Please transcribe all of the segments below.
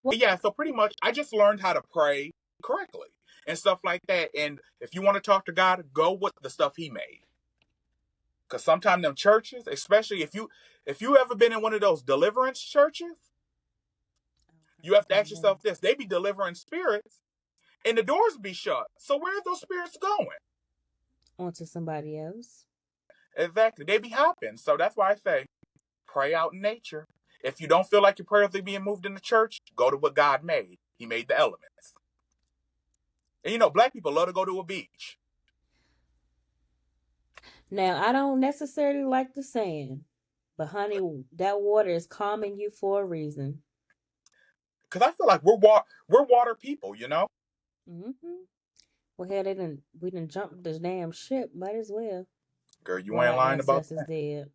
Yeah, so pretty much I just learned how to pray correctly and stuff like that. And if you want to talk to God, go with the stuff He made. Because sometimes them churches, especially if you ever been in one of those deliverance churches, you have to ask yourself this: they be delivering spirits, and the doors be shut. So where are those spirits going? Onto somebody else. Exactly, they be hopping. So that's why I say, pray out in nature. If you don't feel like your prayers are being moved in the church, go to what God made. He made the elements. And black people love to go to a beach. Now, I don't necessarily like the sand, but honey, that water is calming you for a reason. Because I feel like we're water people. Mm-hmm. Well, hell, we didn't jump this damn ship. Might as well. Girl, you While ain't our lying about ancestors that. did.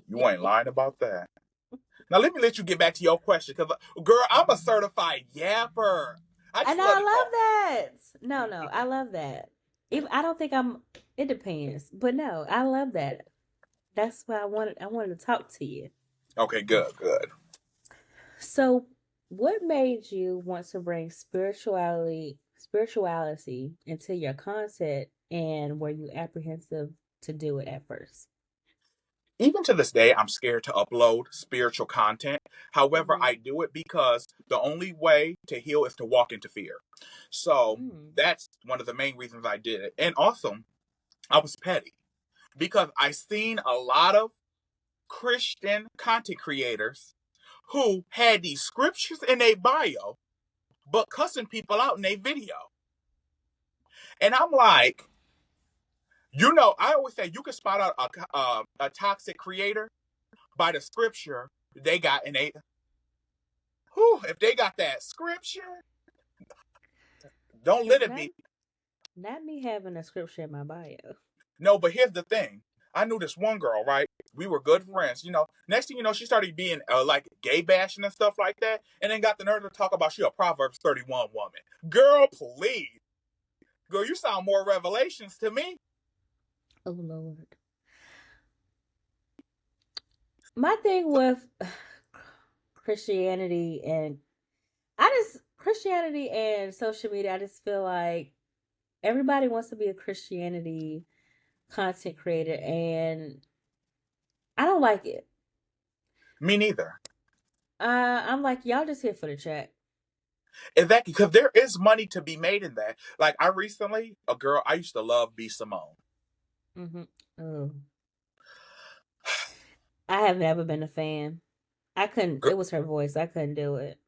You ain't lying about that. Now let you get back to your question, because girl, I'm a certified yapper. I And just love I to love talk. that. No, I love that. Even, I don't think I'm. It depends, but no, I love that. That's why I wanted to talk to you. Okay, good, good. So, what made you want to bring spirituality into your content, and were you apprehensive to do it at first? Even to this day, I'm scared to upload spiritual content. However, Mm-hmm. I do it because the only way to heal is to walk into fear. So Mm. that's one of the main reasons I did it. And also, I was petty because I seen a lot of Christian content creators who had these scriptures in their bio, but cussing people out in their video. And I'm like, I always say you can spot out a toxic creator by the scripture they got, and if they got that scripture, don't let It's it not be. not me having a scripture in my bio. No, but here's the thing. I knew this one girl, right? We were good Mm-hmm. friends. Next thing you know, she started being like gay bashing and stuff like that, and then got the nerve to talk about she a Proverbs 31 woman. Girl, please, girl, you sound more revelations to me. Oh Lord. My thing with Christianity and Christianity and social media, I just feel like everybody wants to be a Christianity content creator, and I don't like it. Me neither. I'm like, y'all just here for the chat. Exactly, because there is money to be made in that. Like a girl I used to love, B Simone. Mm-hmm. Oh, I have never been a fan. I couldn't. It was her voice. I couldn't do it.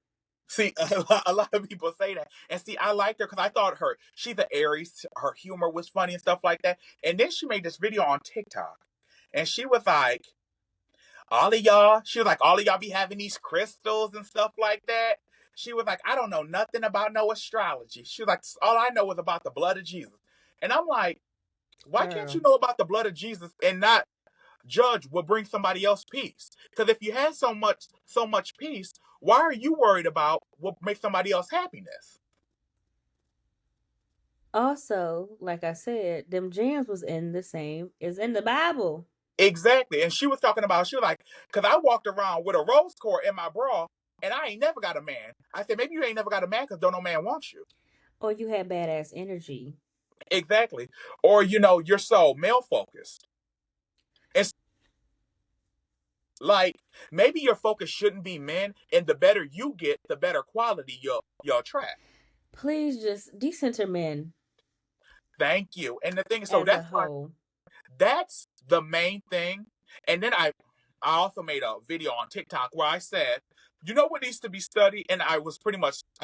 See, a lot of people say that, and see, I liked her because I thought she's the Aries. Her humor was funny and stuff like that. And then she made this video on TikTok, and she was like, "All of y'all," she was like, "All of y'all be having these crystals and stuff like that." She was like, "I don't know nothing about no astrology." She was like, "All I know is about the blood of Jesus." And I'm like, "Why can't you Girl. know about the blood of Jesus and not judge what brings somebody else peace? Because if you had so much peace, why are you worried about what makes somebody else happiness?" Also, like I said, them gems was in the same is in the Bible. Exactly. And she was like, because I walked around with a rose cord in my bra, and I ain't never got a man. I said, maybe you ain't never got a man because don't no man want you. Or you had badass energy. Exactly. Or, you're so male focused. It's like, maybe your focus shouldn't be men, and the better you get, the better quality you'll attract. Please just decenter men Thank you. And the thing is, so as a that's why whole. that's the main thing. And then I also made a video on TikTok where I said, what needs to be studied? And I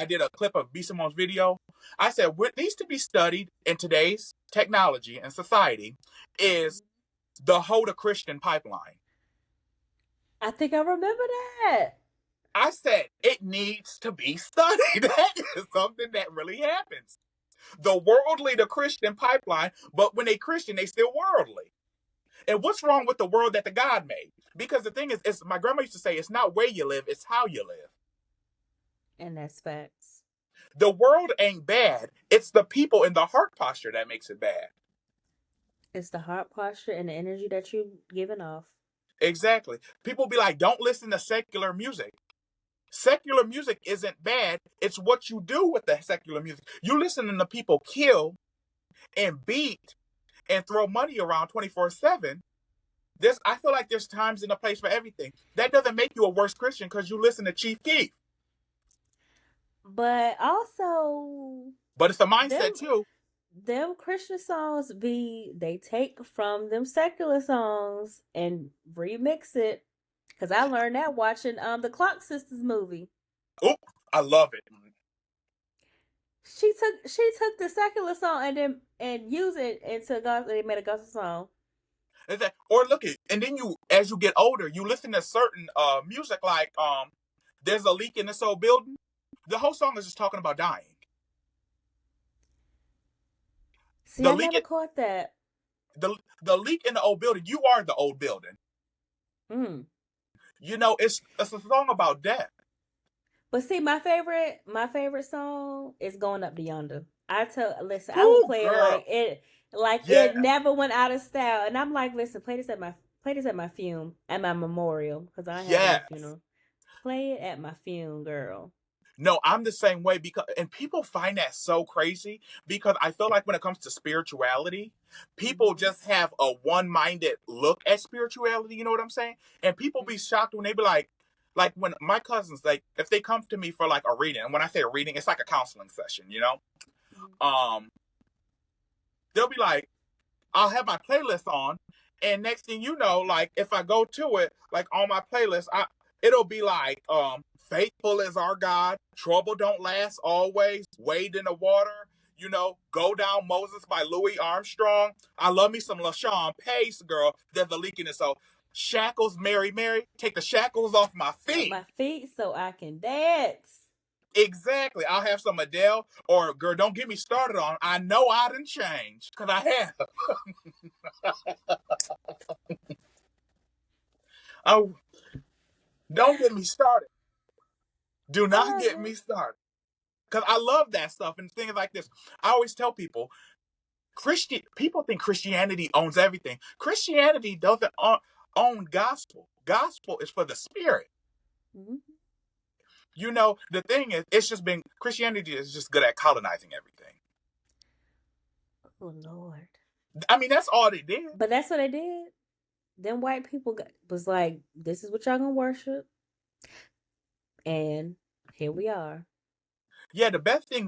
did a clip of B Simone's video. I said, what needs to be studied in today's technology and society is the Hoda Christian pipeline. I think I remember that. I said, it needs to be studied. That is something that really happens. The worldly, the Christian pipeline, but when they Christian, they still worldly. And what's wrong with the world that the God made? Because the thing is, my grandma used to say, it's not where you live, it's how you live. And that's facts. The world ain't bad. It's the people in the heart posture that makes it bad. It's the heart posture and the energy that you giving off. Exactly. People be like, don't listen to secular music. Secular music isn't bad. It's what you do with the secular music. You listening to people kill and beat and throw money around 24/7. I feel like there's times and a place for everything. That doesn't make you a worse Christian because you listen to Chief Keef. But also, But it's a mindset them too. them Christian songs they take from them secular songs and remix it. Cause I learned that watching the Clock Sisters movie. Oh, I love it. She took the secular song and used it into gospel. They made a gospel song. Or look at, and then you, as you get older, you listen to certain music like "There's a Leak in This Old Building." The whole song is just talking about dying. See, The I leak, never caught that. the leak in the old building. You are the old building. Mm. It's a song about death. But see, my favorite song is "Going Up to Yonder." Listen, I will Ooh, play it girl. like Yeah. it never went out of style, and I'm like, listen, play this at my funeral, at my memorial, because I have no Yes. funeral. Play it at my funeral, girl. No, I'm the same way and people find that so crazy because I feel like when it comes to spirituality, people Mm-hmm. just have a one-minded look at spirituality, you know what I'm saying? And people be shocked when they be like when my cousins, like if they come to me for like a reading, and when I say a reading, it's like a counseling session, Mm-hmm. Um, they'll be like, I'll have my playlist on, and next thing you know, like if I go to it, like on my playlist, it'll be like faithful is our God, trouble don't last always, wade in the water, go down Moses by Louis Armstrong. I love me some LaShawn Pace, girl. There's a leak in it. So shackles, Mary, Mary, take the shackles off my At feet. my feet so I can dance. Exactly. I'll have some Adele, or girl, don't get me started on I know I didn't change because I have. Oh, don't get me started. Do I not love get it. me started. Because I love that stuff and things like this. I always tell people, people think Christianity owns everything. Christianity doesn't own gospel. Gospel is for the spirit. Mm-hmm. The thing is, Christianity is just good at colonizing everything. Oh Lord. I mean, that's all they did. But that's what they did. Them white people was like, this is what y'all gonna worship. And here we are. Yeah, the best thing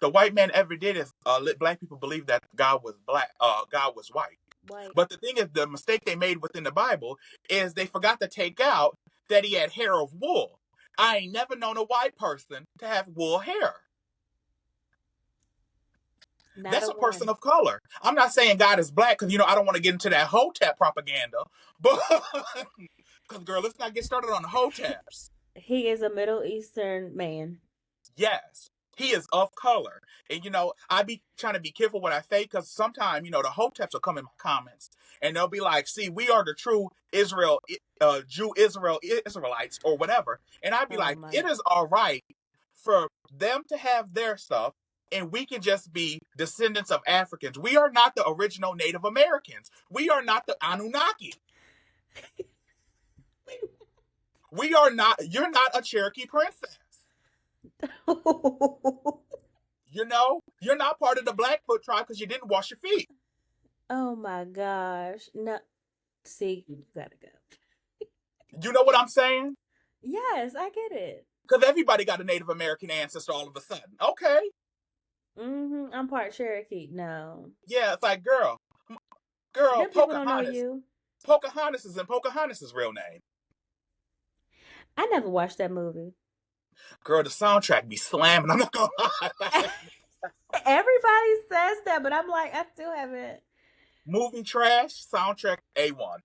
the white man ever did is let black people believe that God was black. God was white. White. But the thing is, the mistake they made within the Bible is they forgot to take out that he had hair of wool. I ain't never known a white person to have wool hair. Not That's a a person one. of color. I'm not saying God is black because I don't want to get into that hotep propaganda, but because girl, let's not get started on the hoteps. He is a Middle Eastern man. Yes, he is of color. And I be trying to be careful what I say because sometimes, the hoteps will come in my comments and they'll be like, see, we are the true Israelites or whatever. And I'd be Oh like, my. it is all right for them to have their stuff and we can just be descendants of Africans. We are not the original Native Americans. We are not the Anunnaki. You're not a Cherokee princess. You're not part of the Blackfoot tribe because you didn't wash your feet. Oh my gosh. No, see, you gotta go. You know what I'm saying? Yes, I get it. Because everybody got a Native American ancestor all of a sudden. Okay. I'm part Cherokee. No. Yeah, it's like, girl, Them people don't know Pocahontas. you. Pocahontas is in Pocahontas' real name. I never watched that movie. Girl, the soundtrack be slamming. I'm not gonna lie. Everybody says that, but I'm like, I still haven't. Movie trash, soundtrack A1.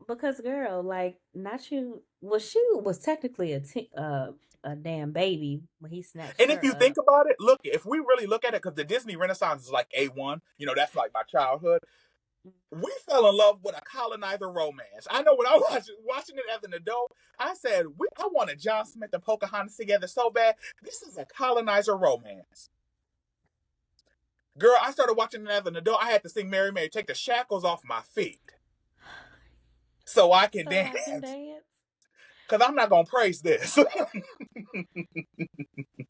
Because girl, like, not you. Well, she was technically a damn baby when he snatched And if her you think up. about it, look, if we really look at it, because the Disney Renaissance is like A1, that's like my childhood. We fell in love with a colonizer romance. I know when I was watching it as an adult, I said, I wanted John Smith and Pocahontas together so bad. This is a colonizer romance. Girl, I started watching it as an adult. I had to sing Mary Mary, take the shackles off my feet so I can So I can dance. dance. Because I'm not going to praise this.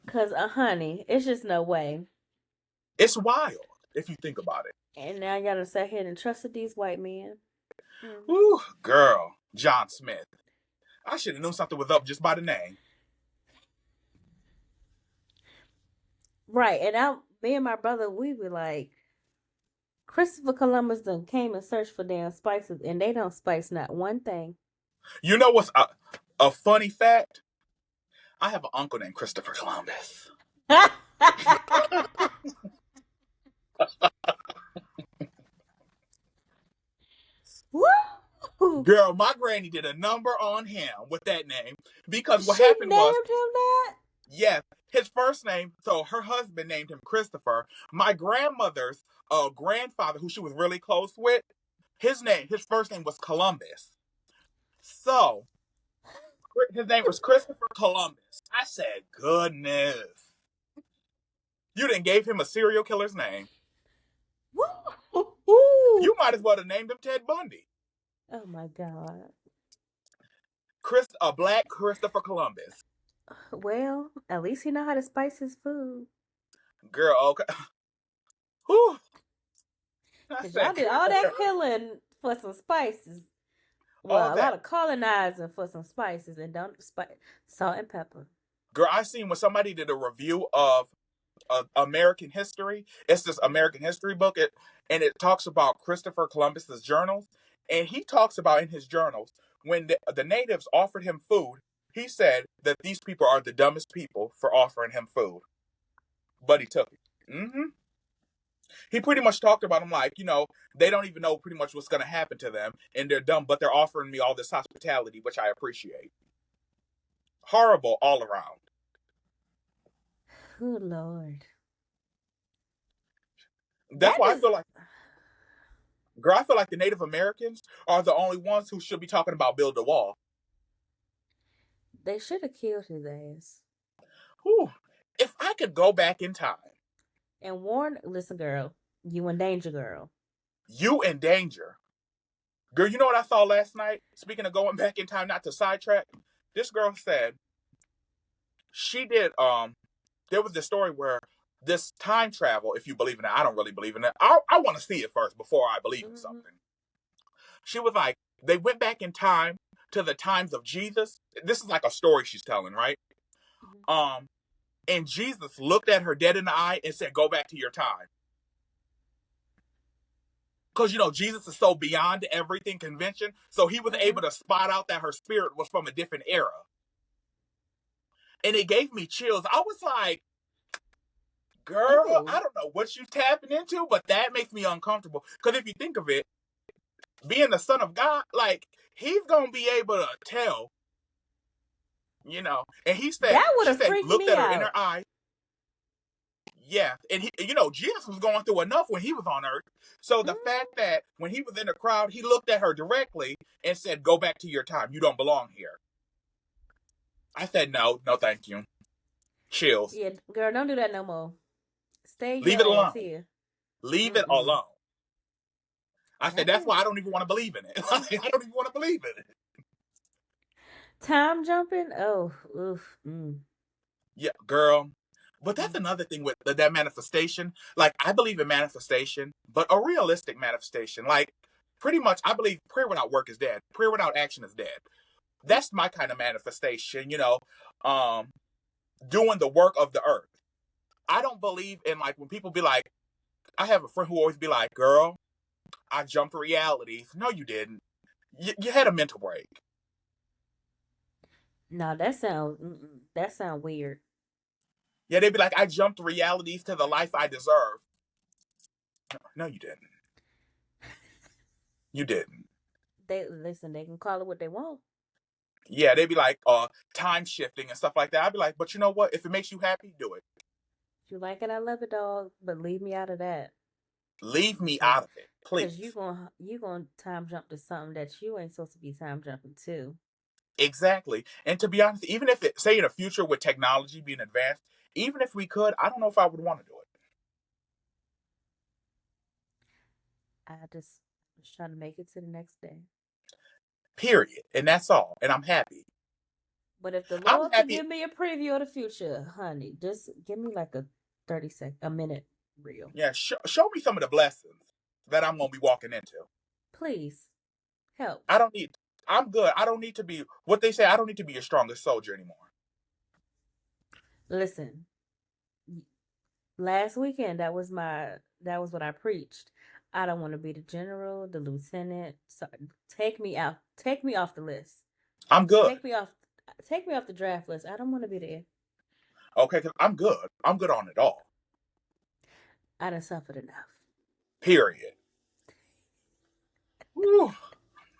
Cause honey, it's just no way. It's wild if you think about it. And now I gotta sit here and trust these white men. Mm. Ooh, girl. John Smith. I should have known something was up just by the name. Right, and me and my brother, we were like, Christopher Columbus done came and searched for damn spices, and they don't spice not one thing. You know what's a funny fact? I have an uncle named Christopher Columbus. Woo! Girl, my granny did a number on him with that name because what She happened was, named him that? yes, his first name, so her husband named him Christopher. My grandmother's grandfather, who she was really close with, his first name was Columbus. So, his name was Christopher Columbus. I said, goodness. You done gave him a serial killer's name. Woo! You might as well have named him Ted Bundy. Oh my God. A black Christopher Columbus. Well, at least he know how to spice his food. Girl, okay. Whew. Cause y'all did all that killing for some spices. Well, a lot of colonizing for some spices and don't salt and pepper. Girl, I seen when somebody did a review of American history. It's this American history book, and it talks about Christopher Columbus's journals, and he talks about in his journals when the natives offered him food, he said that these people are the dumbest people for offering him food, but he took it. Mm-hmm. He pretty much talked about them like, they don't even know pretty much what's going to happen to them, and they're dumb, but they're offering me all this hospitality, which I appreciate. Horrible all around. Oh, Lord. That's why I feel like, girl, I feel like the Native Americans are the only ones who should be talking about build a wall. They should have killed his ass. Whew. If I could go back in time. And listen, girl, you in danger, girl. You in danger. Girl, you know what I saw last night? Speaking of going back in time, not to sidetrack, this girl said she did, there was this story where this time travel, if you believe in it, I don't really believe in it. I want to see it first before I believe in something. She was like, they went back in time to the times of Jesus. This is like a story she's telling, right? And Jesus looked at her dead in the eye and said, go back to your time. Because, Jesus is so beyond everything convention. So he was able to spot out that her spirit was from a different era. And it gave me chills. I was like, girl, I don't know what you're tapping into, but that makes me uncomfortable. Because if you think of it, being the son of God, like, he's going to be able to tell, And he said, that would have freaked looked me at her out. in her eye. Yeah, and he, Jesus was going through enough when he was on earth. So the fact that when he was in the crowd, he looked at her directly and said, go back to your time. You don't belong here. I said, no, thank you. Chills. Yeah, girl, don't do that no more. Leave it alone. Here. Leave it alone. I said, that's why I don't even want to believe in it. I don't even want to believe in it. Time jumping? Oh, oof. Yeah, girl. But that's another thing with that manifestation. Like, I believe in manifestation, but a realistic manifestation. Like, pretty much, I believe prayer without work is dead. Prayer without action is dead. That's my kind of manifestation, doing the work of the earth. I don't believe in, like, when people be like, I have a friend who always be like, girl, I jumped realities. No, you didn't. You had a mental break. No, that sound weird. Yeah, they'd be like, I jumped realities to the life I deserve. No, you didn't. You didn't. They can call it what they want. Yeah, they'd be like, time shifting and stuff like that. I'd be like, but you know what? If it makes you happy, do it. If you like it, I love it, dog. But leave me out of that. Leave me out of it, please. Because you gonna time jump to something that you ain't supposed to be time jumping to. Exactly. And to be honest, even if say in the future with technology being advanced, even if we could, I don't know if I would want to do it. I just was trying to make it to the next day. Period. And that's all. And I'm happy. But if the I'm Lord could happy. give me a preview of the future, honey, just give me like a a minute reel. Yeah, show me some of the blessings that I'm gonna be walking into. Please help. I don't need. I'm good. I don't need to be what they say. I don't need to be your strongest soldier anymore. Listen, last weekend that was what I preached. I don't want to be the general, the lieutenant. So take me out. Take me off the list. I'm good. Take me off. Take me off the draft list. I don't want to be there. Okay, because I'm good. I'm good on it all. I done suffered enough. Period. Whew.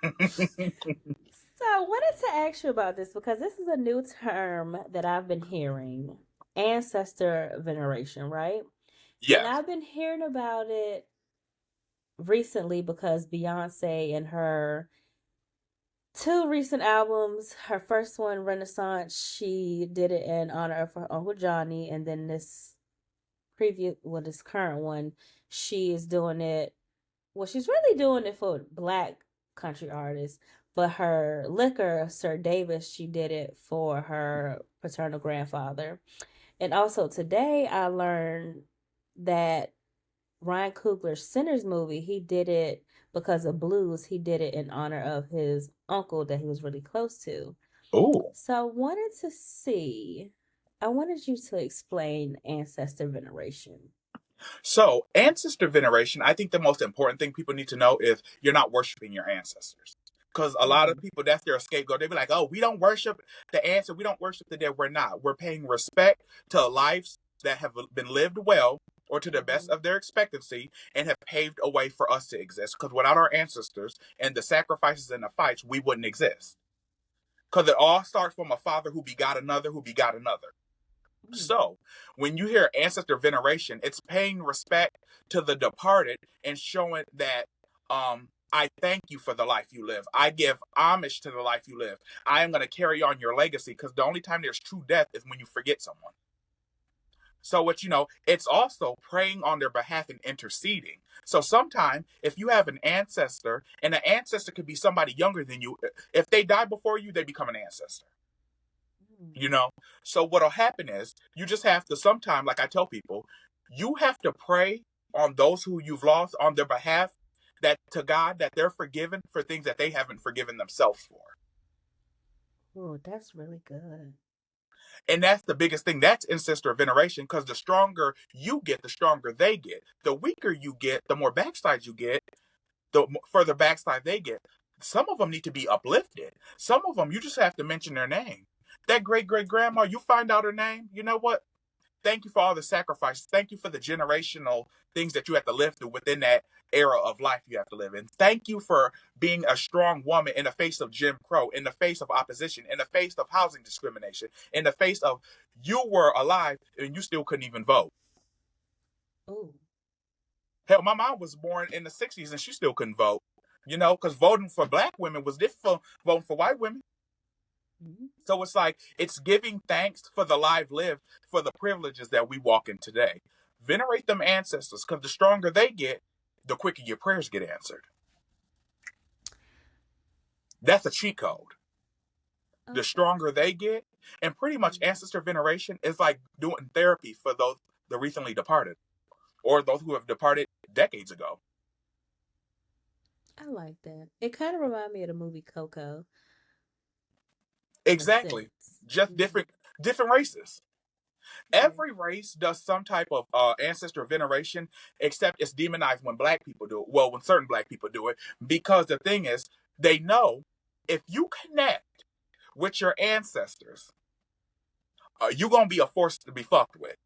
So I wanted to ask you about this because this is a new term that I've been hearing. Ancestor veneration, right? And Yes. I've been hearing about it recently because Beyonce and her two recent albums, her first one, Renaissance, she did it in honor of her Uncle Johnny, and then this current one, she is doing it. Well, she's really doing it for black country artists, but her liquor, Sir Davis, she did it for her paternal grandfather. And also today, I learned that Ryan Coogler's Sinners movie, he did it because of blues. He did it in honor of his uncle that he was really close to. Ooh. So I wanted you to explain ancestor veneration. So, ancestor veneration, I think the most important thing people need to know is you're not worshiping your ancestors. Because a lot of Mm-hmm. people, that's their scapegoat. They be like, oh, we don't worship the ancestor. We don't worship the dead. We're not. We're paying respect to lives that have been lived well or to the best Mm-hmm. of their expectancy and have paved a way for us to exist. Because without our ancestors and the sacrifices and the fights, we wouldn't exist. Because it all starts from a father who begot another, who begot another. Mm-hmm. So, when you hear ancestor veneration, it's paying respect to the departed and showing that I thank you for the life you live. I give homage to the life you live. I am going to carry on your legacy because the only time there's true death is when you forget someone. So, it's also praying on their behalf and interceding. So, sometimes if you have an ancestor, and an ancestor could be somebody younger than you, if they die before you, they become an ancestor. Mm-hmm. you know so what'll happen is you just have to sometime, like I tell people, you have to pray on those who you've lost on their behalf, that to God, that they're forgiven for things that they haven't forgiven themselves for. Oh, that's really good. And that's the biggest thing. That's ancestor veneration, because the stronger you get, the stronger they get. The weaker you get, the more backside you get, the further backside they get. Some of them need to be uplifted. Some of them, you just have to mention their name. That great great grandma, you find out her name, you know what? Thank you for all the sacrifices. Thank you for the generational things that you have to live through within that era of life you have to live in. Thank you for being a strong woman in the face of Jim Crow, in the face of opposition, in the face of housing discrimination, in the face of you were alive and you still couldn't even vote. Oh. Hell, my mom was born in the 60s and she still couldn't vote. Because voting for black women was different from voting for white women. Mm-hmm. So it's like, it's giving thanks for the life lived, for the privileges that we walk in today. Venerate them ancestors, because the stronger they get, the quicker your prayers get answered. That's a cheat code. The Okay. stronger they get, and pretty much ancestor veneration is like doing therapy for those the recently departed, or those who have departed decades ago. I like that. It kind of reminded me of the movie Coco in a Exactly. sense. Just Mm-hmm. different races. Yeah. Every race does some type of ancestor veneration, except it's demonized when black people do it. Well, when certain black people do it, because the thing is, they know if you connect with your ancestors, you're going to be a force to be fucked with.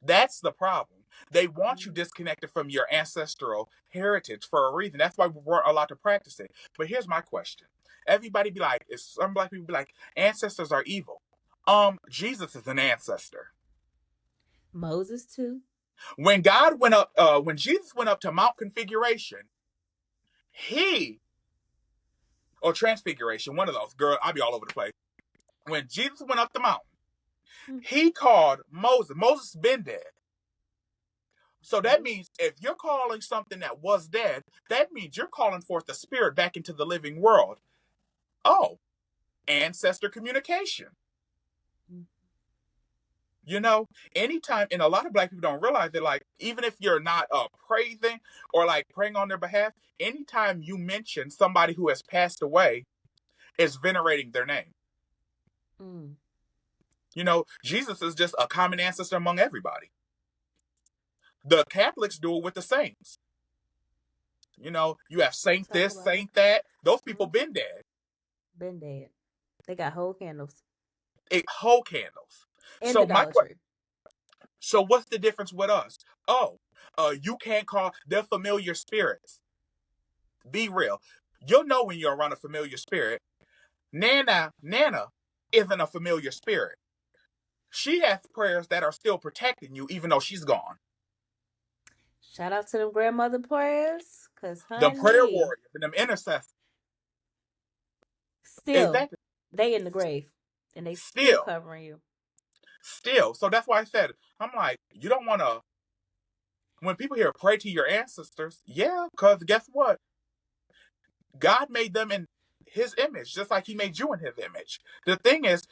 That's the problem. They want you Mm-hmm. disconnected from your ancestral heritage for a reason. That's why we weren't allowed to practice it. But here's my question. Everybody be like, some black people be like, ancestors are evil. Jesus is an ancestor. Moses too. When Jesus went up to Mount Configuration, he or Transfiguration, one of those. Girl, I'll be all over the place. When Jesus went up the mountain, Mm-hmm. he called Moses. Moses been dead. So that Oh. means if you're calling something that was dead, that means you're calling forth the spirit back into the living world. Oh, ancestor communication. Anytime, and a lot of black people don't realize that, like, even if you're not praising or like praying on their behalf, anytime you mention somebody who has passed away, it's venerating their name. Mm. Jesus is just a common ancestor among everybody. The Catholics do it with the saints. You have saint this, saint that. Those people been dead. Been dead. They got whole candles. Whole candles. And the Dollar Tree. So what's the difference with us? You can't call, they're familiar spirits. Be real. You'll know when you're around a familiar spirit. Nana isn't a familiar spirit. She has prayers that are still protecting you even though she's gone. Shout out to them grandmother prayers. Because, honey, the prayer warriors and them intercessors. Still, exactly. They in the grave. And they still covering you. Still. So that's why I said, I'm like, you don't want to, when people hear pray to your ancestors, yeah, because guess what? God made them in his image, just like he made you in his image. The thing is,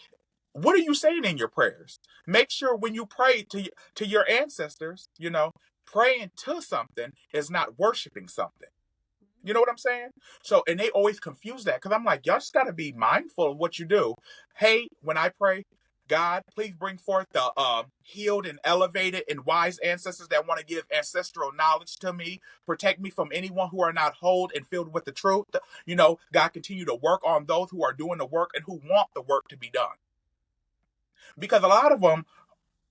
what are you saying in your prayers? Make sure when you pray to your ancestors, praying to something is not worshiping something. You know what I'm saying? So, and they always confuse that because I'm like, y'all just got to be mindful of what you do. Hey, when I pray, God, please bring forth the healed and elevated and wise ancestors that want to give ancestral knowledge to me. Protect me from anyone who are not whole and filled with the truth. God, continue to work on those who are doing the work and who want the work to be done. Because a lot of them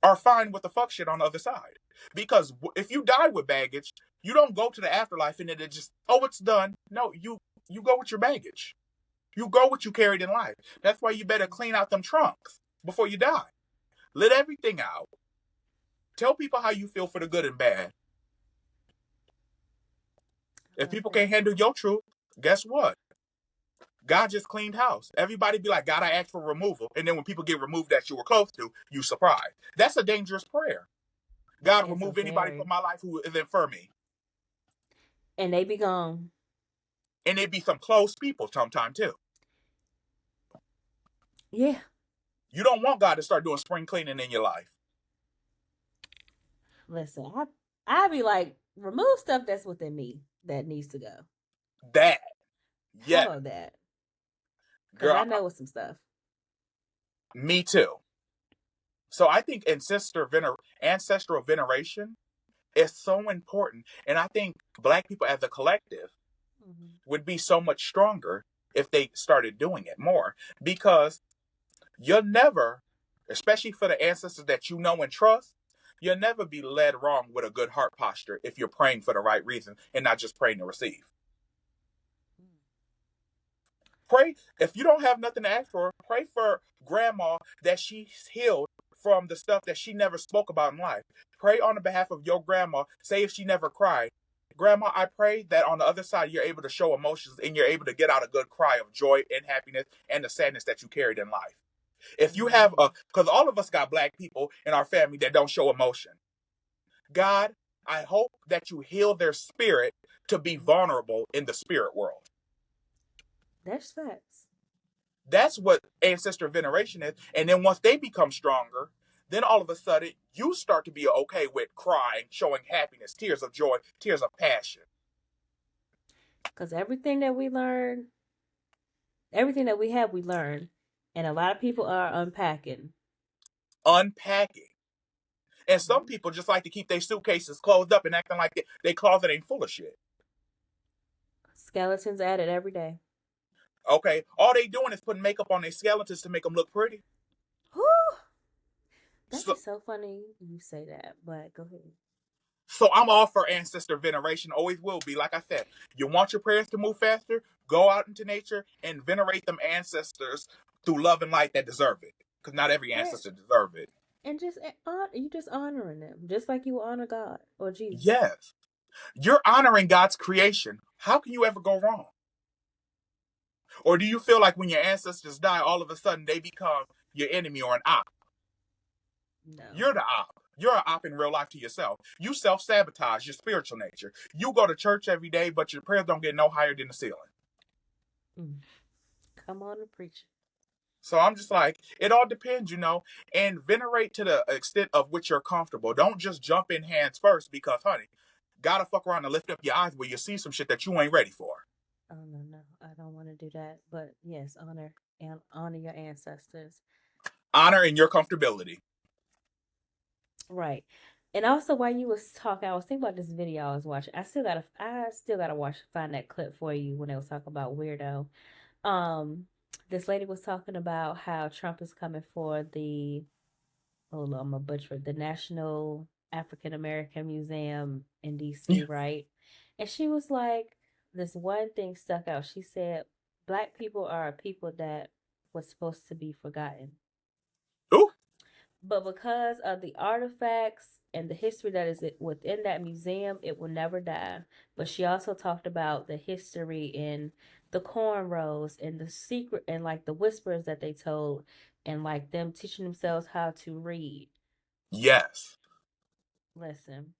are fine with the fuck shit on the other side. Because if you die with baggage, you don't go to the afterlife and it just, it's done. No, you go with your baggage. You go what you carried in life. That's why you better clean out them trunks before you die. Let everything out. Tell people how you feel for the good and bad. If people can't handle your truth, guess what? God just cleaned house. Everybody be like, God, I asked for removal. And then when people get removed that you were close to, you surprised. That's a dangerous prayer. God, remove anybody from my life who is for me. And they be gone. And it be some close people sometime too. Yeah. You don't want God to start doing spring cleaning in your life. Listen, I be like, remove stuff that's within me that needs to go. That. Yeah. How about that? Because I know some stuff. Me too. So I think ancestral veneration is so important. And I think Black people as a collective would be so much stronger if they started doing it more. Because you'll never, especially for the ancestors that you know and trust, you'll never be led wrong with a good heart posture if you're praying for the right reason and not just praying to receive. Pray, if you don't have nothing to ask for, pray for grandma that she's healed from the stuff that she never spoke about in life. Pray on the behalf of your grandma. Say if she never cried. Grandma, I pray that on the other side you're able to show emotions and you're able to get out a good cry of joy and happiness and the sadness that you carried in life. If you have because all of us got Black people in our family that don't show emotion. God, I hope that you heal their spirit to be vulnerable in the spirit world. That's facts. That's what ancestor veneration is. And then once they become stronger, then all of a sudden you start to be okay with crying, showing happiness, tears of joy, tears of passion. Because everything that we learn, everything that we have, we learn. And a lot of people are unpacking. And some people just like to keep their suitcases closed up and acting like their closet ain't full of shit. Skeletons added every day. Okay, all they doing is putting makeup on their skeletons to make them look pretty. Whew. That is so funny you say that, but go ahead. So I'm all for ancestor veneration, always will be. Like I said, you want your prayers to move faster, go out into nature and venerate them ancestors through love and light that deserve it. Because not every ancestor deserve it. And you just honoring them, just like you honor God or Jesus. Yes. You're honoring God's creation. How can you ever go wrong? Or do you feel like when your ancestors die, all of a sudden they become your enemy or an op? No. You're the op. You're an op in real life to yourself. You self-sabotage your spiritual nature. You go to church every day, but your prayers don't get no higher than the ceiling. Come on and preach. So I'm just like, it all depends, and venerate to the extent of which you're comfortable. Don't just jump in hands first because, honey, gotta fuck around and lift up your eyes where you see some shit that you ain't ready for. Oh no, no, I don't want to do that. But yes, honor and honor your ancestors. Honor in your comfortability. Right. And also while you was talking, I was thinking about this video I was watching. I still gotta watch find that clip for you when they was talking about weirdo. Um, this lady was talking about how Trump is coming for the hold on, I'm a butcher, the National African American Museum in DC, Yeah. right? And she was like, this one thing stuck out. She said, Black people are a people that was supposed to be forgotten. Ooh, But because of the artifacts and the history that is within that museum, it will never die. But she also talked about the history in the cornrows and the secret and like the whispers that they told and like them teaching themselves how to read. yes. Listen,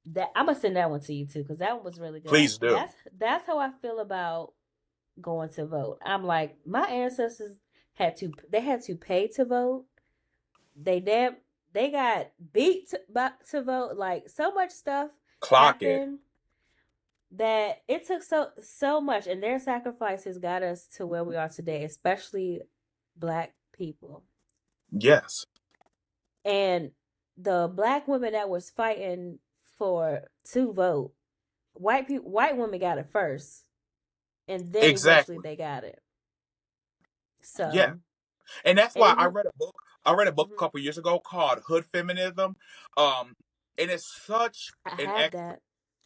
that I'm gonna send that one to you too because that one was really good. Please do. That's how I feel about going to vote. I'm like my ancestors had to pay to vote. They damn they got beat to vote. Like so much stuff Clock it. happened that it took so much, and their sacrifices got us to where we are today, especially Black people. Yes. And the Black women that was fighting for to vote, white women got it first, and then eventually Exactly. they got it. Yeah. So, And that's and why if I you, read a book. I read a book a mhm, couple years ago called Hood Feminism. And I an have ex that.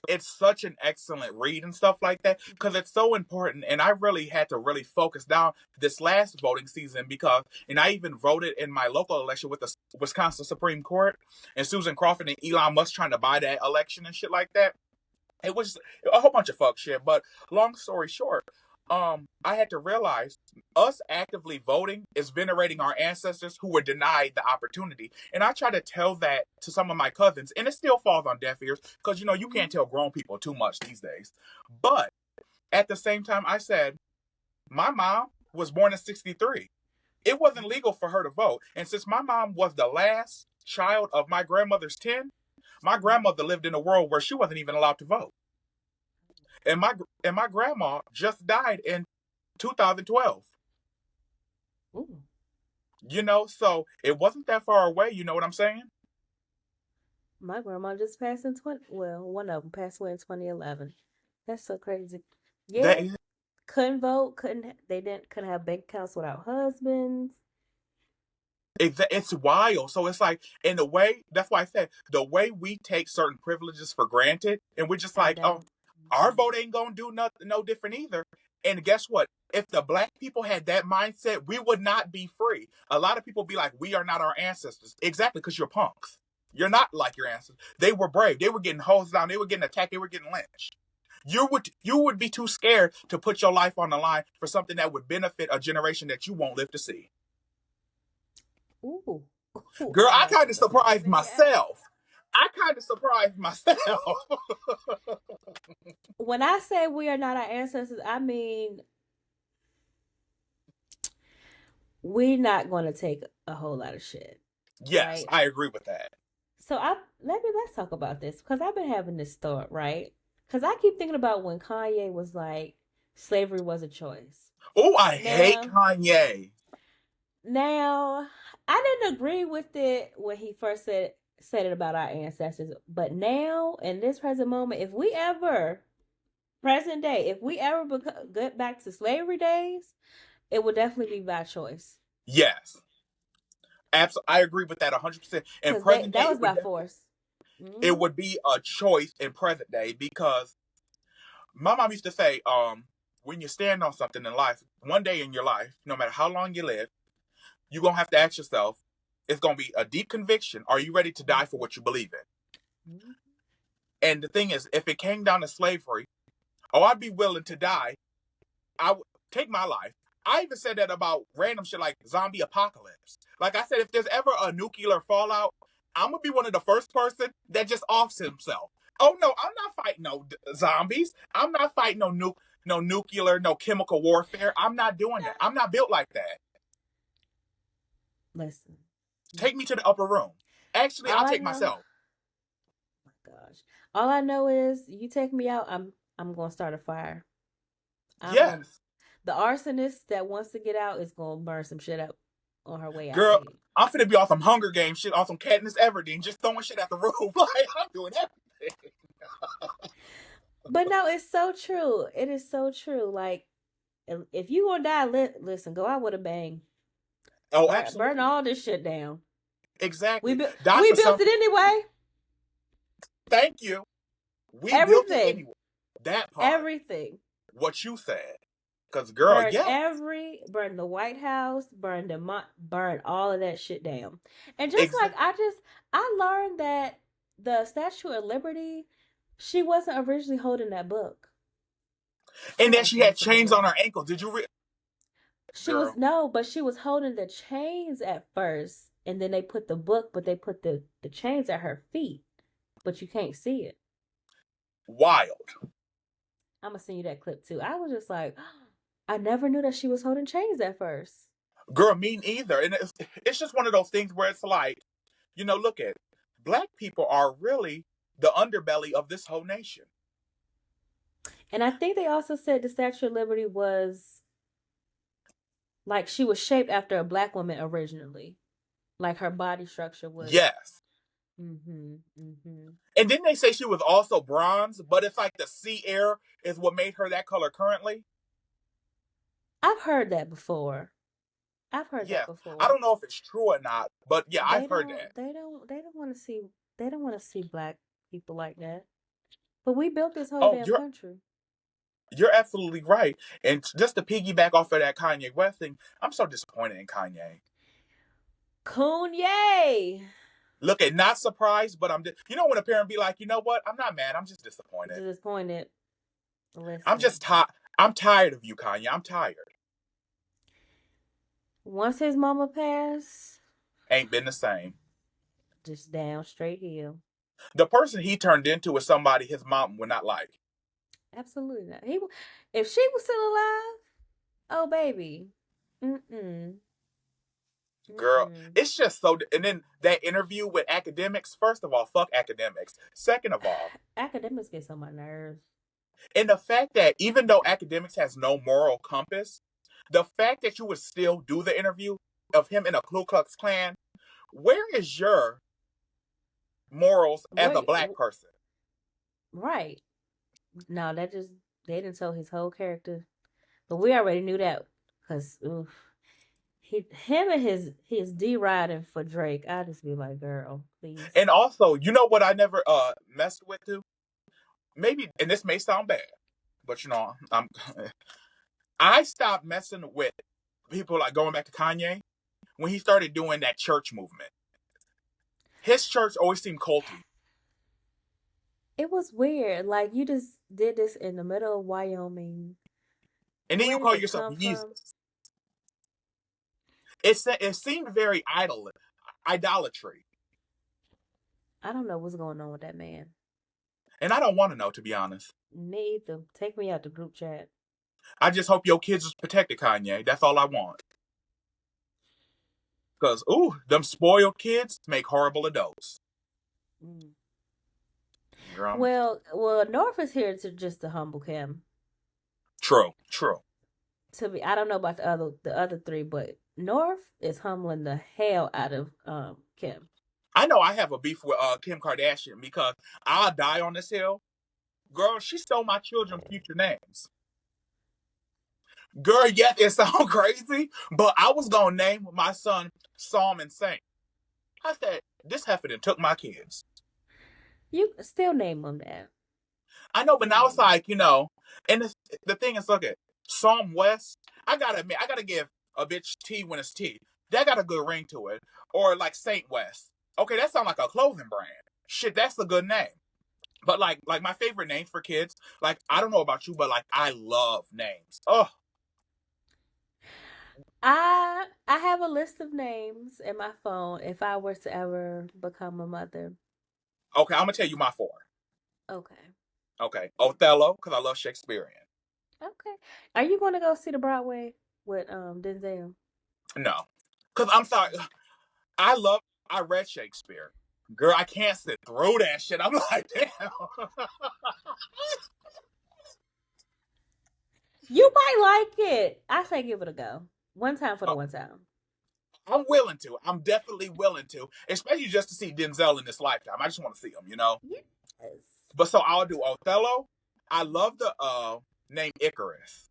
it's such an excellent read and stuff like that because Mhm, it's so important. And I really had to really focus down this last voting season because, and I even voted in my local election with the Wisconsin Supreme Court and Susan Crawford and Elon Musk trying to buy that election and shit like that. It was a whole bunch of fuck shit. But long story short, I had to realize us actively voting is venerating our ancestors who were denied the opportunity. And I try to tell that to some of my cousins, and it still falls on deaf ears because you mhm, can't tell grown people too much these days. But at the same time, I said, my mom was born in 63. It wasn't legal for her to vote. And since my mom was the last child of my grandmother's 10, my mhm. grandmother lived in a world where she wasn't even allowed to vote. And my grandma just died in 2012. Ooh, So it wasn't that far away. You know what I'm saying? my grandma just passed in 20. Well, one of them passed away in 2011. That's so crazy. That Yeah, couldn't vote. Couldn't have bank accounts without husbands. it's wild. So it's like in a way, that's why I said the way we take certain privileges for granted, and we're just I like, oh, don't. our Mhm. vote ain't gonna do nothing, no different either. And guess what? If the black people had that mindset, we would not be free. A lot of people be like, we are not our ancestors. Exactly, because you're punks. You're not like your ancestors. They were brave. They were getting hosed down. They were getting attacked. They were getting lynched. You would be too scared to put your life on the line for something that would benefit a generation that you won't live to see. Ooh, ooh, Girl, I I got kind of something else I want to surprised say. Yeah. myself. I kind of surprised myself. When I say we are not our ancestors, I mean we're not going to take a whole lot of shit, Yes, right? I agree with that. So let's talk about this because I've been having this thought, right? Because I keep thinking about when Kanye was like, slavery was a choice. Oh, I hate Now, Kanye. now, I didn't agree with it when he first said it about our ancestors, but now in this present moment, if we ever present day, if we ever get back to slavery days, it would definitely be by choice Yes, absolutely. I agree with that 100%. In because present day, that was by force. it Mm-hmm. would be a choice in present day because my mom used to say, when you stand on something in life, one day in your life, no matter how long you live, you're gonna have to ask yourself, it's gonna be a deep conviction. Are you ready to die for what you believe in? Mm-hmm. And the thing is, if it came down to slavery, oh, I'd be willing to die. I would take my life. I even said that about random shit like zombie apocalypse. Like I said, if there's ever a nuclear fallout, I'm gonna be one of the first person that just offs himself. Oh no, I'm not fighting no zombies. I'm not fighting no nuke. no nuclear, no chemical warfare. I'm not doing that. I'm not built like that. Listen. Take me to the upper room. Actually, All I'll I take know, myself. oh my gosh. All I know is you take me out, I'm gonna start a fire. I'm gonna Yes. the arsonist that wants to get out is gonna burn some shit up on her way out of Girl, here. I'm finna be on some Hunger Games shit, on some Katniss Everdeen, just throwing shit at the roof. Like, I'm doing everything. But no, it's so true. It is so true. Like if you gonna die, listen, go out with a bang. Oh, Burn absolutely. all this shit down. We Exactly. built Die we for built it something. anyway. Thank you. We built it Everything. anyway. That part. Everything. What you said. Because, girl, yes. Burn the White House, burn all of that shit down. And just like Exactly. I learned that the Statue of Liberty, she wasn't originally holding that book. And then Somebody she told me had something chains on different. her ankles. Did you She was girl? no, but she was holding the chains at first, and then they put the book, but they put the chains at her feet, but you can't see it. Wild. I'm gonna send you that clip too. I was just like, I never knew that she was holding chains at first. Girl, me neither. And it's just one of those things where it's like, look at Black people are really the underbelly of this whole nation. And I think they also said the Statue of Liberty was like she was shaped after a Black woman originally. Like her body structure was. Yes. Mm-hmm. Mm-hmm. And didn't they say she was also bronze, but it's like the sea air is what made her that color currently? I've heard that before. I've heard that Yeah. I before. don't know if it's true or not, but yeah, They I've heard don't. that. They don't. They don't want to see. They don't want to see Black people like that. But we built this whole Oh, damn you're country. you're absolutely right. And just to piggyback off of that Kanye West thing, I'm so disappointed in Kanye. Kanye. Look at not surprised, but when a parent be like, you know what? I'm not mad. I'm just disappointed. Disappointed. I'm Listen. just tired. I'm tired of you, Kanye. I'm tired. Once his mama passed, Ain't been the same. just down straight hill. The person he turned into is somebody his mom would not like. Absolutely not. If she was still alive, oh baby, mm-mm, Girl, mm-mm. it's just so. And then that interview with academics. First of all, fuck academics. Second of all, Academics get on my nerves. and the fact that even though academics has no moral compass, the fact that you would still do the interview of him in a Ku Klux Klan, where is your morals as a Wait, Black person? right? No, they didn't tell his whole character, but we already knew that because him and his D riding for Drake. I just be like, girl, please. And also, you know what I never messed with too? Maybe, and this may sound bad, but I stopped messing with people like going back to Kanye when he started doing that church movement. His church always seemed culty. It was weird. Like you just did this in the middle of Wyoming. And then Where you did call it yourself come from? Jesus. It seemed very idolatry. I don't know what's going on with that man. And I don't want to know, to be honest. Me either. Take me out the group chat. I just hope your kids is protected, Kanye. That's all I want. Because, them spoiled kids make horrible adults. Mm. Girl, Well, North is here to just to humble him. true. To be, I don't know about the other three, but North is humbling the hell out of Kim. I know I have a beef with Kim Kardashian because I'll die on this hill. Girl, she stole my children's future names. Girl, yes, it sounds crazy, but I was going to name my son Psalm and Saint. I said, this heifer took my kids. You still name them that. I know, but now it's like, and the thing is, look at Psalm West. I gotta admit, I gotta give a bitch tea when it's tea. That got a good ring to it. Or like Saint West. Okay, that sounds like a clothing brand. Shit, that's a good name. But like my favorite names for kids, like I don't know about you, but like I love names. Oh, I have a list of names in my phone if I were to ever become a mother. okay, I'm gonna tell you my four. Okay. Okay, Othello, because I love Shakespearean. Okay. Are you going to go see the Broadway with Denzel? No. Because I'm sorry. I love, I read Shakespeare. Girl, I can't sit through that shit. I'm like, damn. You might like it. I say give it a go. One time for the one time. I'm willing to. I'm definitely willing to, especially just to see Denzel in this lifetime. I just want to see him, you know? Yes. But so I'll do Othello. I love the name Icarus.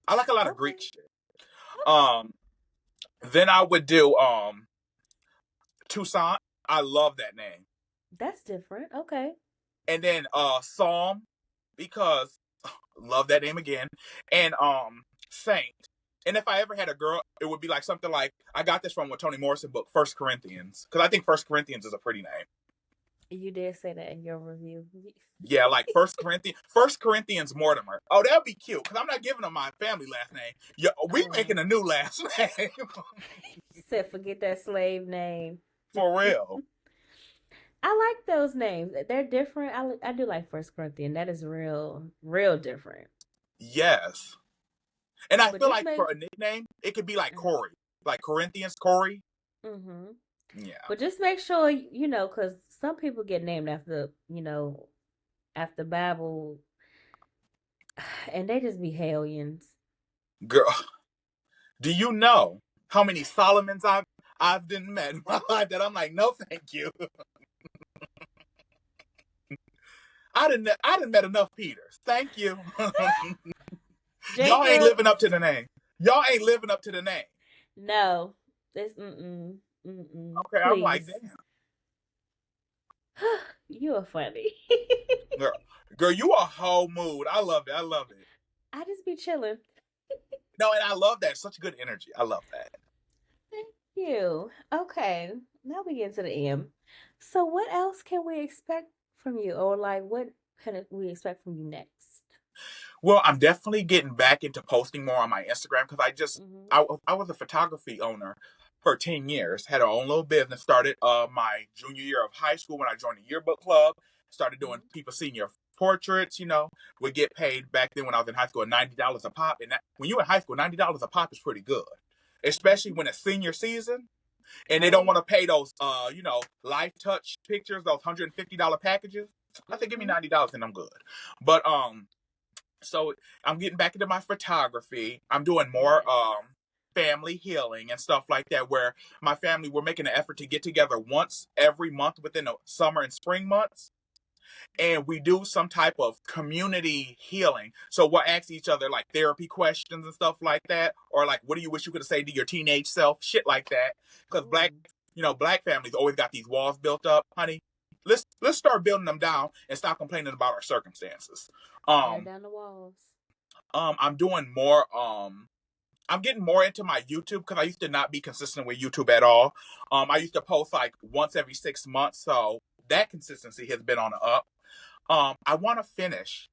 I like a lot of Okay. Greek shit. Okay. Um, then I would do Toussaint. I love that name. That's different. Okay. And then Psalm, because love that name again. And Saint. And if I ever had a girl, it would be like something like, I got this from a Toni Morrison book, First Corinthians, because I think First Corinthians is a pretty name. You did say that in your review. Yeah, like First Corinthians Mortimer. Oh, that'd be cute, because I'm not giving them my family last name. Yeah, we Oh. making a new last name. Said forget that slave name. For real. I like those names. They're different. I do like First Corinthian. That is real different. Yes. And I But feel just like make for a nickname, it could be like uh Corey. Like Corinthians, Corey. mm-hmm. Yeah. But just make sure because some people get named after after Bible, and they just be hellions. Girl, do you know how many Solomons I've been met in my life that I'm like, no, thank you. I didn't met enough Peters. Thank you. Y'all ain't living up to Jacobs, the name. Y'all ain't living up to the name. no, this mm-mm. Okay, I'm like, Please, damn. you are funny. Girl, girl, you a whole mood. I love it. I love it. I just be chilling. No, and I love that. Such good energy. I love that. Thank you. Okay, now we get to the end. So, what else can we expect from you, or like, what can we expect from you next? Well, I'm definitely getting back into posting more on my Instagram because Mm-hmm. I was a photography owner for 10 years, had our own little business, started my junior year of high school when I joined the yearbook club, started doing people senior portraits, would get paid back then when I was in high school $90 a pop. And that, when you're in high school, $90 a pop is pretty good, especially Mm-hmm. when it's senior season and they don't Oh, want to pay those, life touch pictures, those $150 packages. I think give me mm-hmm. $90 and I'm good. But so I'm getting back into my photography. I'm doing more Yes. family healing and stuff like that, where my family, we're making an effort to get together once every month within the summer and spring months, and we do some type of community healing. So we'll ask each other like therapy questions and stuff like that, or like, what do you wish you could say to your teenage self, shit like that. Because Ooh, black families always got these walls built up, honey. Let's start building them down and stop complaining about our circumstances. tear um down the walls. I'm doing more. I'm getting more into my YouTube because I used to not be consistent with YouTube at all. I used to post like once every 6 months, so that consistency has been on the up. I want to finish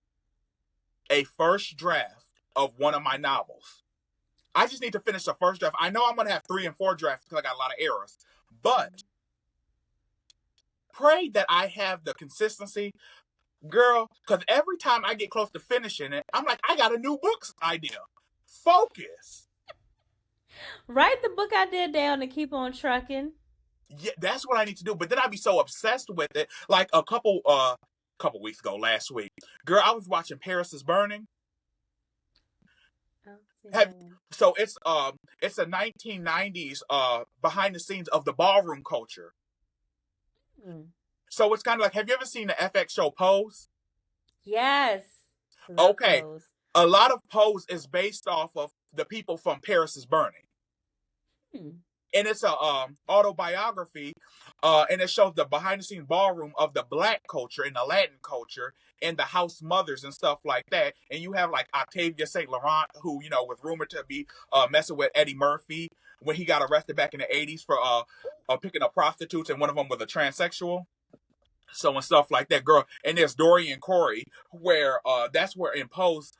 a first draft of one of my novels. I just need to finish the first draft. I know I'm gonna have 3 and 4 drafts because I got a lot of errors, but pray that I have the consistency, girl. Because every time I get close to finishing it, I'm like, I got a new books idea. Focus. Write the book I did down and keep on trucking. Yeah, that's what I need to do. But then I'd be so obsessed with it. Like a couple weeks ago, last week, girl, I was watching Paris is Burning. Oh, see Have, that one. so it's a 1990s behind the scenes of the ballroom culture. Hmm. So it's kind of like, have you ever seen the FX show Pose? Yes. Love Okay, pose. a lot of Pose is based off of the people from Paris is Burning. Hmm. And it's a autobiography, and it shows the behind the scenes ballroom of the black culture and the Latin culture and the house mothers and stuff like that. And you have like Octavia St. Laurent, who was rumored to be messing with Eddie Murphy when he got arrested back in the '80s for picking up prostitutes, and one of them was a transsexual. So and stuff like that, girl. And there's Dory and Corey, where that's where in Pose,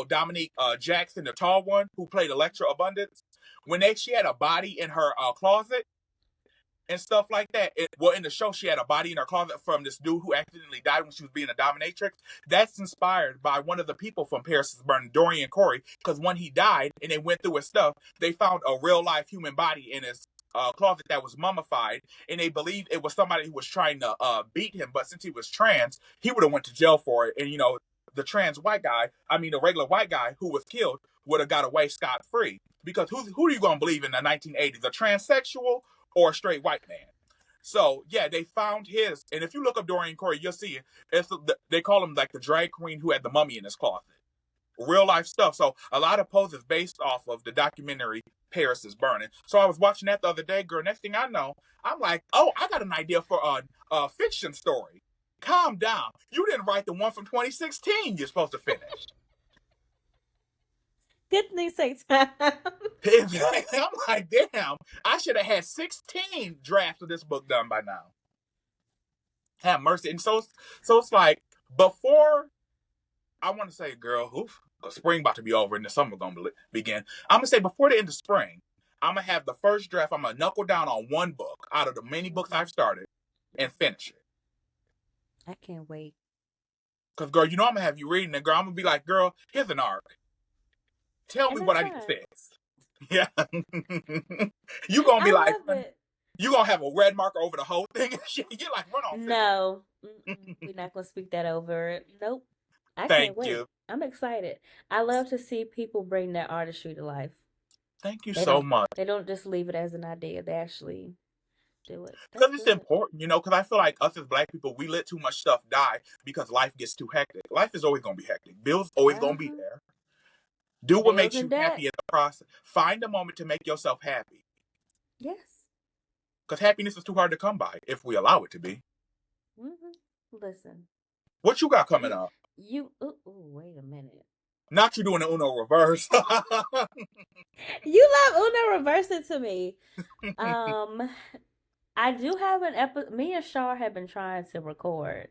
Dominique Jackson, the tall one who played Electra Abundance, when she had a body in her closet, and stuff like that. Well, in the show, she had a body in her closet from this dude who accidentally died when she was being a dominatrix. That's inspired by one of the people from Paris is Burning, Dorian Corey, because when he died and they went through his stuff, they found a real life human body in his closet that was mummified, and they believed it was somebody who was trying to beat him. But since he was trans, he would have went to jail for it. And the trans white guy, the regular white guy who was killed would have got away scot free. Because who are you gonna believe in the 1980s? A transsexual or a straight white man? So yeah, they found his, and if you look up Dorian Corey, you'll see it. They call him like the drag queen who had the mummy in his closet. Real life stuff. So a lot of poses based off of the documentary Paris is Burning. So I was watching that the other day, girl. Next thing I know, I'm like, oh, I got an idea for a fiction story. Calm down. You didn't write the one from 2016 you're supposed to finish. Good thing takes time. I'm like, damn, I should have had 16 drafts of this book done by now. Have mercy. And so it's like, before, I want to say, girl, oof, spring about to be over and the summer going to begin. I'm going to say before the end of spring, I'm going to have the first draft. I'm going to knuckle down on one book out of the many books I've started and finish it. I can't wait. Because, girl, I'm going to have you reading it, girl. I'm going to be like, girl, here's an arc. Tell me what I need to fix. Yeah. You going to be like, you going to have a red marker over the whole thing and shit. You're like, run on. No. We're not going to speak that over it. Nope. I can't wait. I'm excited. I love to see people bring their artistry to life. Thank you so much. They don't just leave it as an idea. They actually do it. Because it's important, because I feel like us as Black people, we let too much stuff die because life gets too hectic. Life is always going to be hectic. Bills always going to be there. Do what makes you happy in the process. Find a moment to make yourself happy. Yes. Because happiness is too hard to come by if we allow it to be. Mm-hmm. Listen. What you got coming up? Wait a minute. Not you doing the Uno reverse. You love Uno reversing to me. I do have an episode. Me and Shar have been trying to record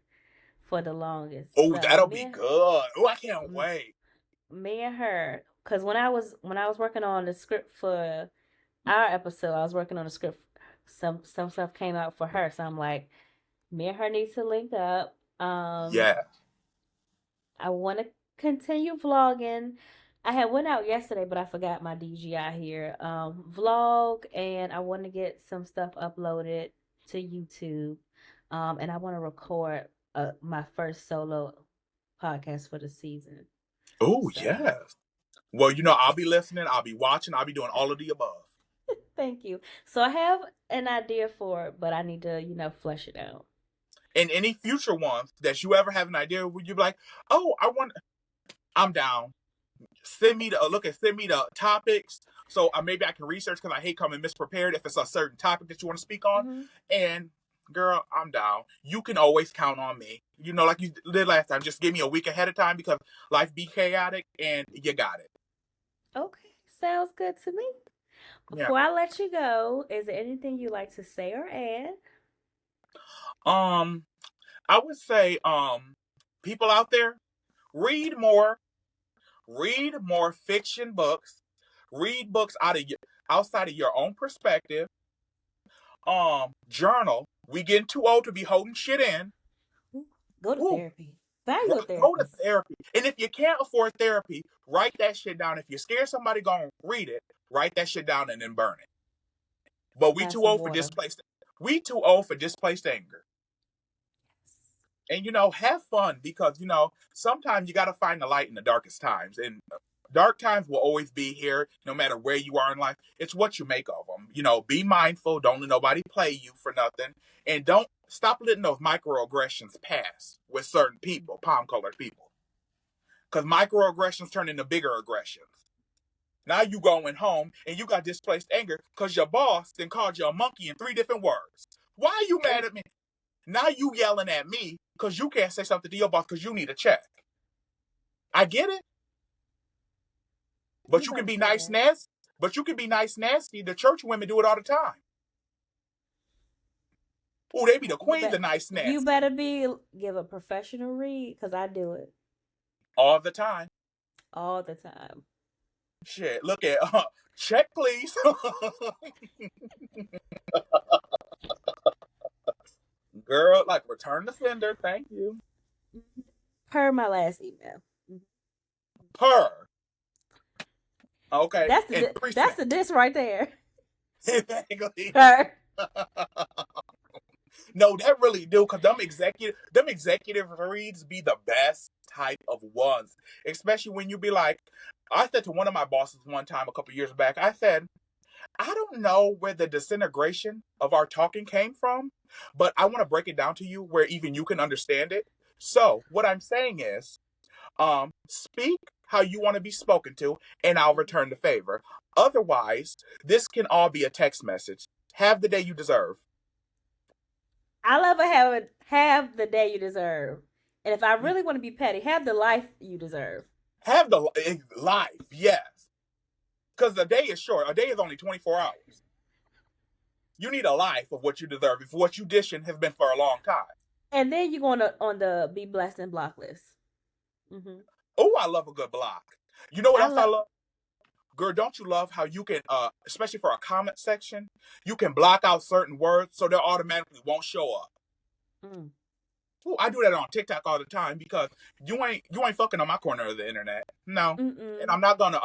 for the longest. Oh, so that'll be good. Oh, I can't wait. Me and her, because when I was working on the script for our episode, I was working on the script. Some stuff came out for her, so I'm like, me and her need to link up. Yeah. I want to continue vlogging. I had went out yesterday, but I forgot my DJI here. Vlog, and I want to get some stuff uploaded to YouTube. And I want to record my first solo podcast for the season. Oh, yes. Well, I'll be listening. I'll be watching. I'll be doing all of the above. Thank you. So I have an idea for it, but I need to, flesh it out. And any future ones that you ever have an idea where you be like, oh, I'm down. Send me the topics so maybe I can research, because I hate coming misprepared if it's a certain topic that you want to speak on. Mm-hmm. And girl, I'm down. You can always count on me. Like you did last time. Just give me a week ahead of time because life be chaotic and you got it. Okay. Sounds good to me. Before I let you go, is there anything you like to say or add? I would say, people out there, read more fiction books, read books outside of your own perspective. Journal. We getting too old to be holding shit in. Go to therapy. Go to therapy. And if you can't afford therapy, write that shit down. If you're scared somebody gonna read it, write that shit down and then burn it. But we too old for displaced. We too old for displaced anger. And have fun, because sometimes you got to find the light in the darkest times, and dark times will always be here no matter where you are in life. It's what you make of them. Be mindful. Don't let nobody play you for nothing, and don't stop letting those microaggressions pass with certain people, palm-colored people, because microaggressions turn into bigger aggressions. Now you going home and you got displaced anger because your boss then called you a monkey in 3 different words. Why are you mad at me? Now you yelling at me because you can't say something to your boss because you need a check. I get it. But you can be nice, nasty. But you can be nice, nasty. The church women do it all the time. Oh, they be the queens of nice, nasty. You better give a professional read, because I do it. All the time. All the time. Shit, look at check, please. Return the sender. Thank you. Per my last email. Per. Okay. That's And the 3 that's cents. the diss right there. Exactly. Per. No, that really do, because them executive reads be the best type of ones. Especially when you be like, I said to one of my bosses one time a couple years back, I said, I don't know where the disintegration of our talking came from, but I want to break it down to you where even you can understand it. So what I'm saying is, speak how you want to be spoken to, and I'll return the favor. Otherwise, this can all be a text message. Have the day you deserve. I love it. Have the day you deserve. And if I really want to be petty, have the life you deserve. Have the life, yes. Because the day is short. A day is only 24 hours. You need a life of what you deserve if what you dishing has been for a long time. And then you're going to on the be blessed and block list. Mm-hmm. Oh, I love a good block. You know what I else I love. love? Girl, don't you love how you can, especially for a comment section, you can block out certain words so they automatically won't show up. Mm. Ooh, I do that on TikTok all the time because you ain't fucking on my corner of the internet. No. And Mm-mm. I'm not gonna.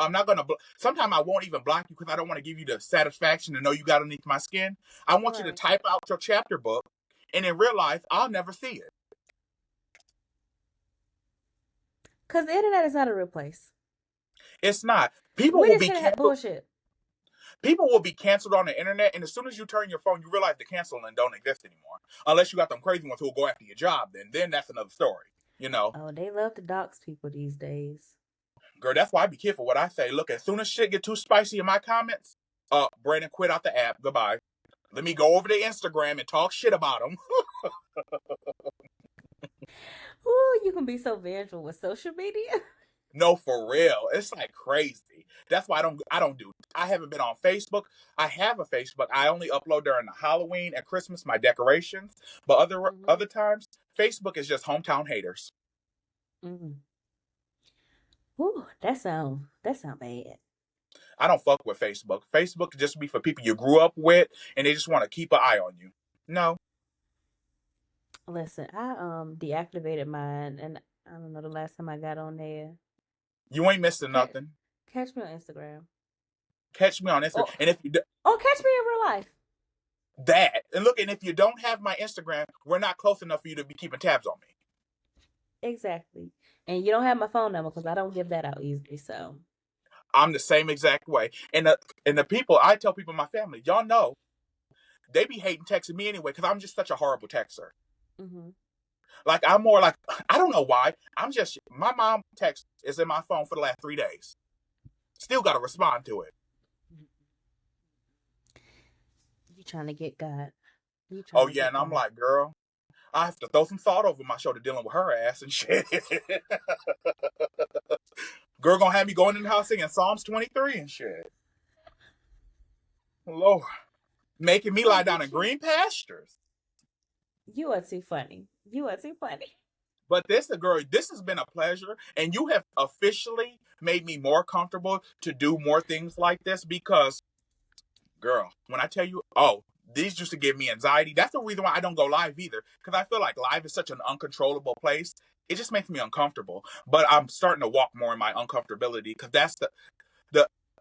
Sometimes I won't even block you because I don't want to give you the satisfaction to know you got underneath my skin. I want you to Right. type out your chapter book, and in real life, I'll never see it. Because the internet is not a real place. It's not. People We will just be here to have canceled. bullshit. People will be canceled on the internet, and as soon as you turn your phone, you realize the canceling don't exist anymore. Unless you got them crazy ones who will go after your job. Then that's another story. You know. Oh, they love to dox people these days. Girl, that's why I be careful what I say. Look, as soon as shit get too spicy in my comments, Brandon, quit out the app. Goodbye. Let me go over to Instagram and talk shit about them. Ooh, you can be so vengeful with social media. No, for real. It's like crazy. That's why I haven't been on Facebook. I have a Facebook. I only upload during the Halloween and Christmas my decorations. But other times, Facebook is just hometown haters. Mm-hmm. Ooh, that sound bad. I don't fuck with Facebook. Facebook just be for people you grew up with and they just want to keep an eye on you. No. Listen, I deactivated mine, and I don't know the last time I got on there. You ain't missing Catch, nothing. catch me on Instagram. Catch me on Instagram. Oh, And if you catch me in real life. that and look, and if you don't have my Instagram, we're not close enough for you to be keeping tabs on me. Exactly. And you don't have my phone number because I don't give that out easily. So I'm the same exact way. And the people I tell people in my family, y'all know, they be hating texting me anyway because I'm just such a horrible texter. mm-hmm. Like I'm more like I don't know why. I'm just my mom text is in my phone for the last 3 days. Still got to respond to it. You trying to get God? You trying Oh to yeah, get and I'm God? like, girl, I have to throw some salt over my shoulder dealing with her ass and shit. Girl gonna have me going in the house singing Psalms 23 and shit. Lord, making me lie down in green pastures. You are too funny. You are too funny. But this has been a pleasure, and you have officially made me more comfortable to do more things like this because, girl, when I tell you, oh, these used to give me anxiety. That's the reason why I don't go live either, because I feel like live is such an uncontrollable place. It just makes me uncomfortable. But I'm starting to walk more in my uncomfortability because that's the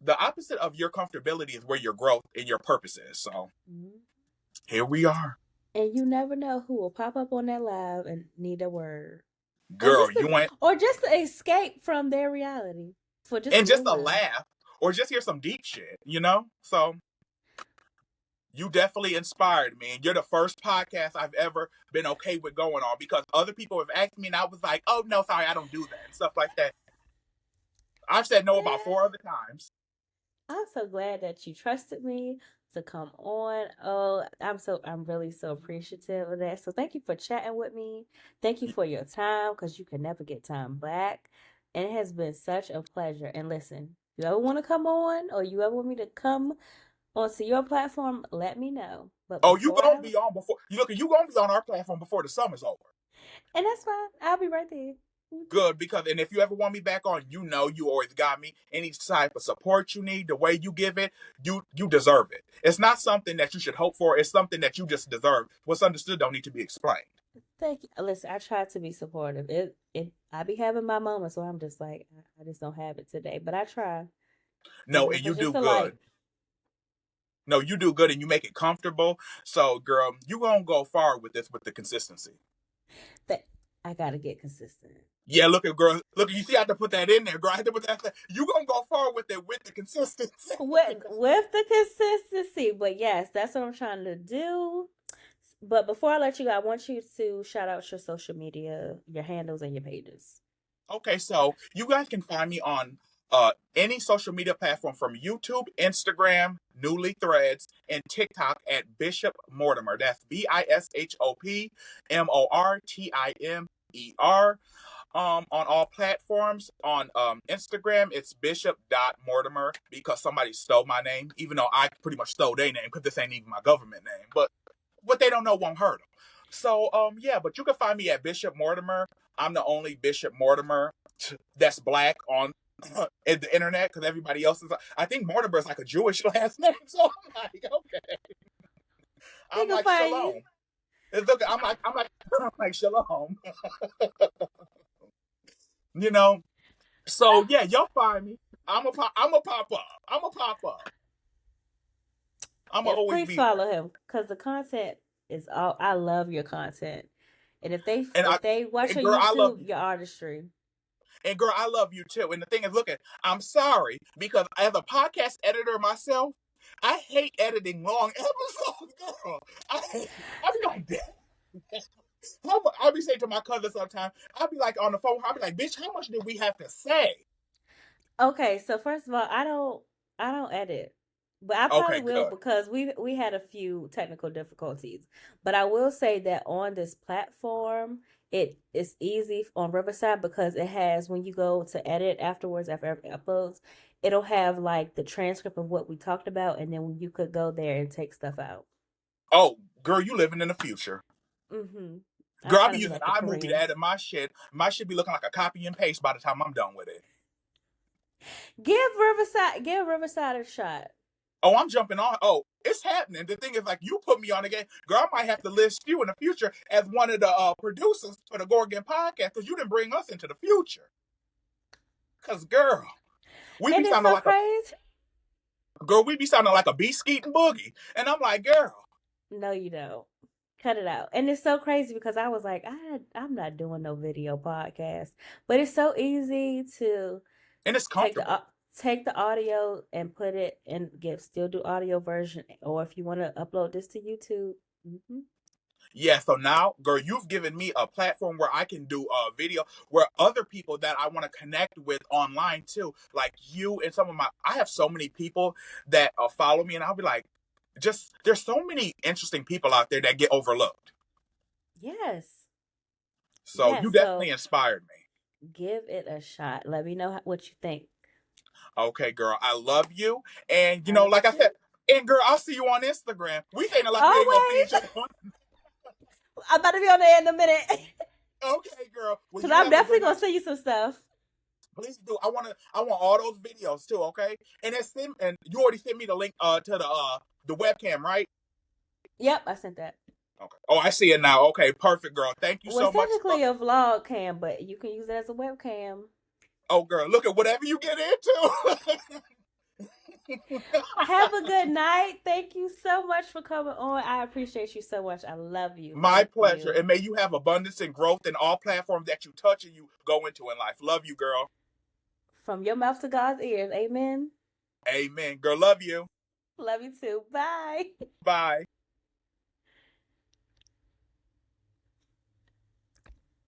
the opposite of your comfortability is where your growth and your purpose is. So here we are. And you never know who will pop up on that live and need a word. Girl, you ain't Or just to escape from their reality for just a and just little a while. laugh or just hear some deep shit. So you definitely inspired me. And you're the first podcast I've ever been okay with going on because other people have asked me and I was like, oh, no, sorry, I don't do that and stuff like that. I've said no about 4 other times. I'm so glad that you trusted me to come on. Oh, I'm really so appreciative of that. So thank you for chatting with me. Thank you for your time because you can never get time back. And it has been such a pleasure. And listen, if you ever want to come on or you ever want me to come onto your platform, let me know. But Oh, you before gonna be on before you gonna be on our platform before the summer's over. and that's fine. I'll be right there. Good, because and if you ever want me back on, you always got me. Any type of support you need, the way you give it, you deserve it. It's not something that you should hope for. It's something that you just deserve. What's understood don't need to be explained. Thank you. Listen, I try to be supportive. I be having my moments where I'm just like, I just don't have it today, but I try, No, even and if you it's do just a like. good. No, you do good and you make it comfortable. So, girl, you gonna go far with this with the consistency. That I gotta get consistent. Yeah, look at girl. Look, you see, I have to put that in there, girl. I have to put that. You gonna go far with it with the consistency. With the consistency, but yes, that's what I'm trying to do. But before I let you go, I want you to shout out your social media, your handles, and your pages. Okay, so you guys can find me on any social media platform from YouTube, Instagram, Newly Threads, and TikTok at Bishop Mortimer. That's BishopMortimer. On all platforms. On Instagram, it's bishop.mortimer because somebody stole my name, even though I pretty much stole their name because this ain't even my government name. But what they don't know won't hurt them. So yeah, but you can find me at Bishop Mortimer. I'm the only Bishop Mortimer that's black on the internet because everybody else is. I think Mortimer is like a Jewish last name, so I'm like, okay, They I'm can like find you. Shalom. Look, I'm like Shalom. You know. So yeah, y'all find me. I'm a pop up. I'm a pop up. I'm gonna And always please be there. follow him because the content is all. I love your content, and And I, if they watch and your girl, I love YouTube, you. your artistry. And girl, I love you too. And the thing is, look at, I'm sorry because as a podcast editor myself, I hate editing long episodes, girl. I be like, damn. I'll be saying to my cousin sometimes, I'll be like on the phone, I'll be like, bitch, how much did we have to say? Okay, so first of all, I don't edit. But I probably Okay, will good. because we had a few technical difficulties. But I will say that on this platform, it is easy on Riverside because it has when you go to edit afterwards after every uploads, it'll have like the transcript of what we talked about and then you could go there and take stuff out. Oh, girl, you living in the future. Mhm. I'm Girl, I'll trying be to be using like the iMovie to Koreans. edit my shit. My shit be looking like a copy and paste by the time I'm done with it. Give Riverside a shot. Oh, I'm jumping on. Oh, it's happening. The thing is, like, you put me on again. Girl, I might have to list you in the future as one of the producers for the Gorgon podcast because you didn't bring us into the future. Because, girl, we be And it's sounding so like a crazy. girl, we be sounding like a bee skeeting boogie. And I'm like, girl. No, you don't. Cut it out. And it's so crazy because I was like, I'm not doing no video podcast. But it's so easy to And it's take comfortable. take the audio and put it and get still do audio version or if you want to upload this to YouTube. Hmm. Yeah, so now, girl, you've given me a platform where I can do a video where other people that I want to connect with online too, like you and some of my, I have so many people that follow me, and I'll be like, just there's so many interesting people out there that get overlooked. Yes. So you Yes. definitely So inspired me. give it a shot. Let me know what you think. Okay, girl, I love you, and I love you like I too. said, and girl, I'll see you on Instagram. We saying it like we ain't gonna see each Always. other. I'm about to be on there in a minute. Okay, girl. Well, Because you I'm have a definitely good going night. to send you some stuff. Please do. I want all those videos too, okay? And and you already sent me the link to the webcam, right? Yep, I sent that. Okay. Oh, I see it now. Okay, perfect, girl. Thank you Well, so it's much. technically a vlog cam, but you can use it as a webcam. Oh, girl, look at whatever you get into. Have a good night. Thank you so much for coming on. I appreciate you so much. I love you. My Thank pleasure. you. And may you have abundance and growth in all platforms that you touch and you go into in life. Love you, girl. From your mouth to God's ears. Amen. Amen. Girl, love you. Love you too. Bye. Bye.